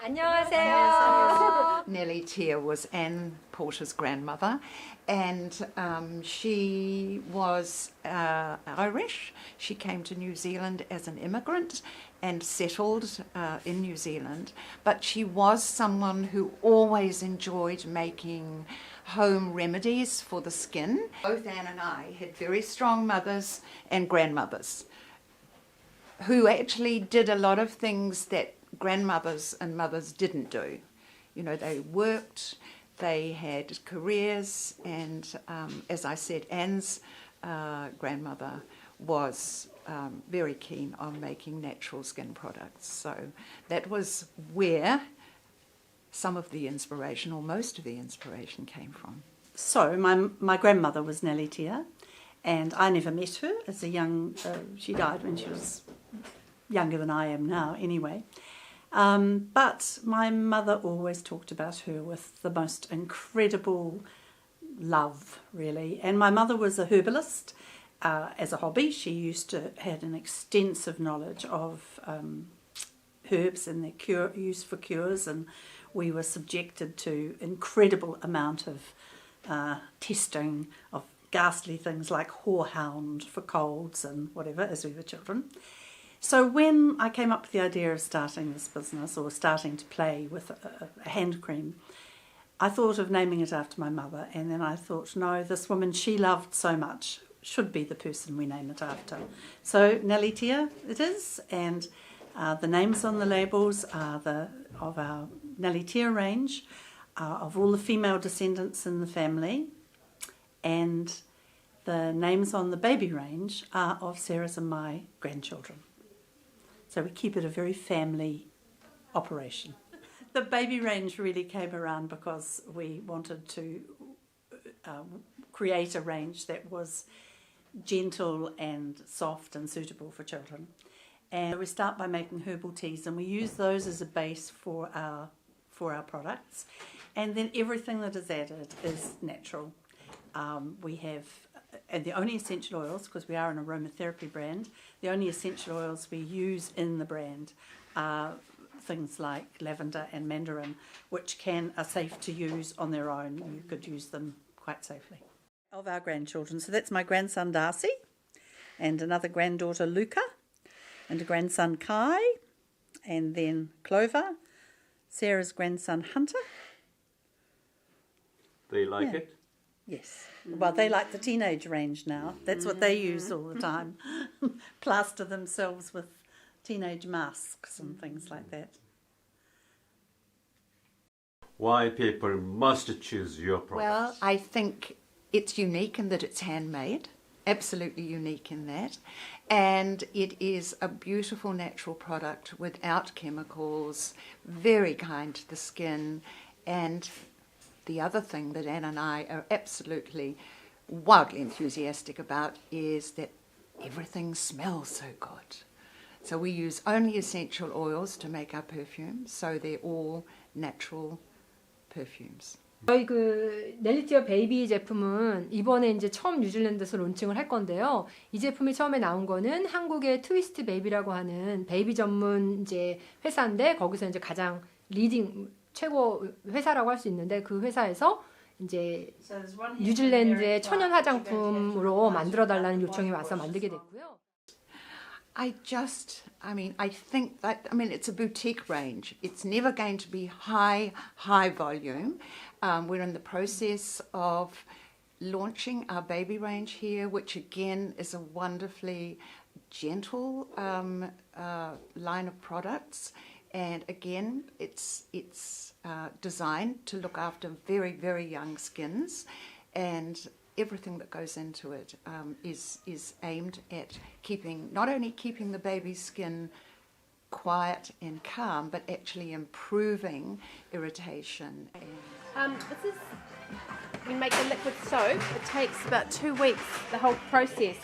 안녕하세요. Nellie Tier was Anne Porter's grandmother, and she was Irish. She came to New Zealand as an immigrant and settled in New Zealand, but she was someone who always enjoyed making home remedies for the skin. Both Anne and I had very strong mothers and grandmothers who actually did a lot of things that grandmothers and mothers didn't do. You know, they worked, they had careers, and as I said, Anne's grandmother was very keen on making natural skin products. So that was where some of the inspiration, or most of the inspiration, came from. So my grandmother was Nellie Tier, and I never met her as a young, she died when she was younger than I am now anyway. But my mother always talked about her with the most incredible love, really. And my mother was a herbalist. As a hobby, she had an extensive knowledge of herbs and their use for cures, and we were subjected to incredible amount of testing of ghastly things like horehound for colds and whatever as we were children. So when I came up with the idea of starting this business, or starting to play with a hand cream, I thought of naming it after my mother, and then I thought, no, this woman she loved so much should be the person we name it after. So Nellie Tier it is, and the names on the labels are of our Nellie Tier range, of all the female descendants in the family, and the names on the baby range are of Sarah's and my grandchildren. So we keep it a very family operation. The baby range really came around because we wanted to create a range that was gentle and soft and suitable for children. And we start by making herbal teas, and we use those as a base for our products. And then everything that is added is natural. We have, and the only essential oils, because we are an aromatherapy brand, the only essential oils we use in the brand are things like lavender and mandarin, which are safe to use on their own. You could use them quite safely. Of our grandchildren, so that's my grandson Darcy, and another granddaughter Luca, and a grandson Kai, and then Clover, Sarah's grandson Hunter. They like it? Yes. Well, they like the teenage range now. That's what they use all the time. Plaster themselves with teenage masks and things like that. Why people must choose your products? Well, I think it's unique in that it's handmade, absolutely unique in that, and it is a beautiful natural product without chemicals, very kind to the skin. And the other thing that Anne and I are absolutely wildly enthusiastic about is that everything smells so good. So we use only essential oils to make our perfumes, so they're all natural perfumes. 저희 그 넬리티어 베이비 제품은 이번에 이제 처음 뉴질랜드에서 론칭을 할 건데요. 이 제품이 처음에 나온 거는 한국의 트위스트 베이비라고 하는 베이비 전문 이제 회사인데, 거기서 이제 가장 리딩 최고 회사라고 할 수 있는데, 그 회사에서 이제 뉴질랜드의 천연 화장품으로 만들어 달라는 요청이 와서 만들게 됐고요. I think that, it's a boutique range. It's never going to be high volume. We're in the process of launching our baby range here, which again is a wonderfully gentle line of products. And again, it's designed to look after very, very young skins, and everything that goes into it is aimed at not only keeping the baby's skin quiet and calm, but actually improving irritation. This is, we make the liquid soap. It takes about 2 weeks, the whole process.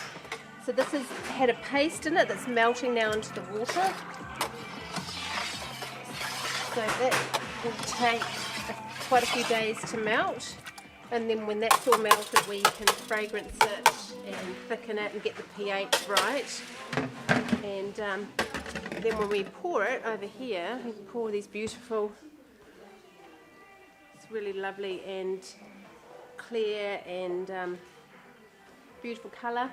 So this has had a paste in it that's melting now into the water. So that will take quite a few days to melt. And then when that's all melted, we can fragrance it and thicken it and get the pH right. And Then when we pour it over here, we pour these beautiful, it's really lovely and clear and beautiful colour.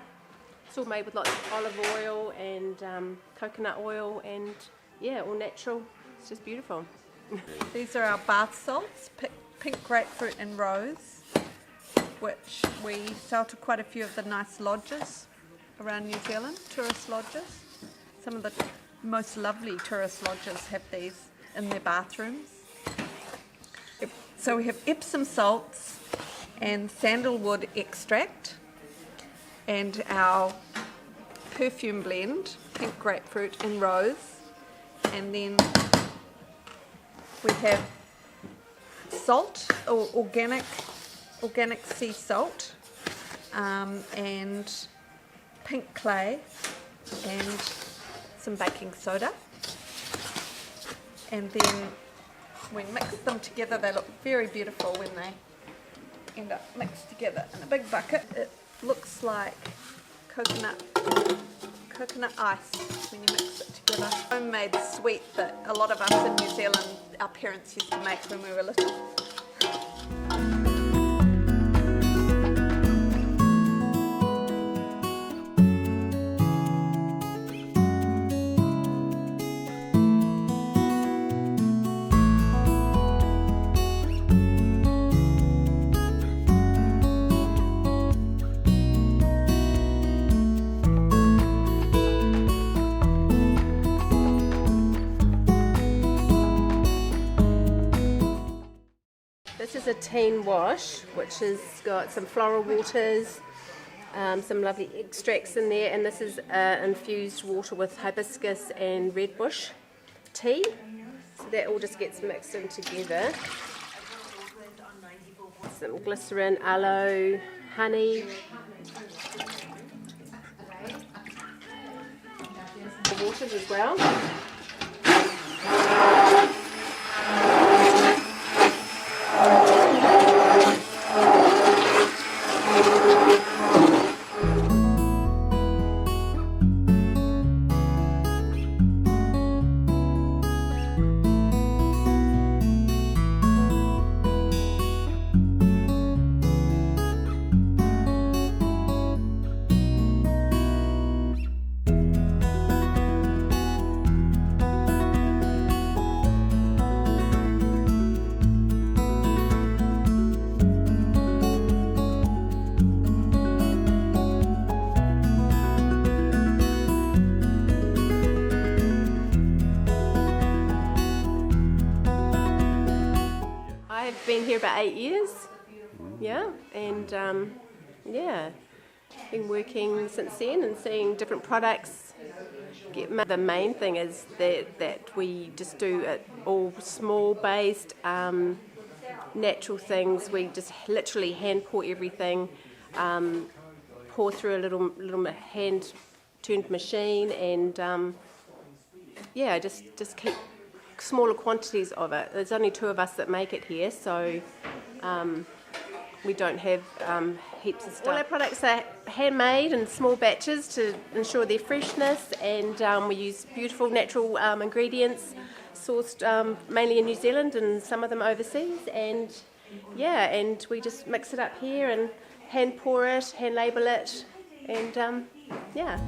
It's all made with lots of olive oil and coconut oil and yeah, all natural. It's just beautiful. These are our bath salts, pink grapefruit and rose, which we sell to quite a few of the nice lodges around New Zealand, tourist lodges. Some of the most lovely tourist lodges have these in their bathrooms. So we have Epsom salts and sandalwood extract and our perfume blend, pink grapefruit and rose. And then we have salt, or organic sea salt, and pink clay and some baking soda. And then we mix them together. They look very beautiful when they end up mixed together in a big bucket. It looks like coconut ice when you mix it together. Homemade sweet that a lot of us in New Zealand, our parents used to make when we were little. This is a teen wash, which has got some floral waters, some lovely extracts in there, and this is infused water with hibiscus and redbush tea. So that all just gets mixed in together. Some glycerin, aloe, honey. The waters as well. I've been here about 8 years, yeah, and yeah, been working since then and seeing different products. The main thing is that we just do it all small based, natural things. We just literally hand pour everything, pour through a little hand turned machine, and yeah, just keep smaller quantities of it. There's only 2 of us that make it here, so we don't have heaps of stuff. All our products are handmade in small batches to ensure their freshness, and we use beautiful natural ingredients sourced mainly in New Zealand and some of them overseas, and yeah, and we just mix it up here and hand pour it, hand label it, and yeah.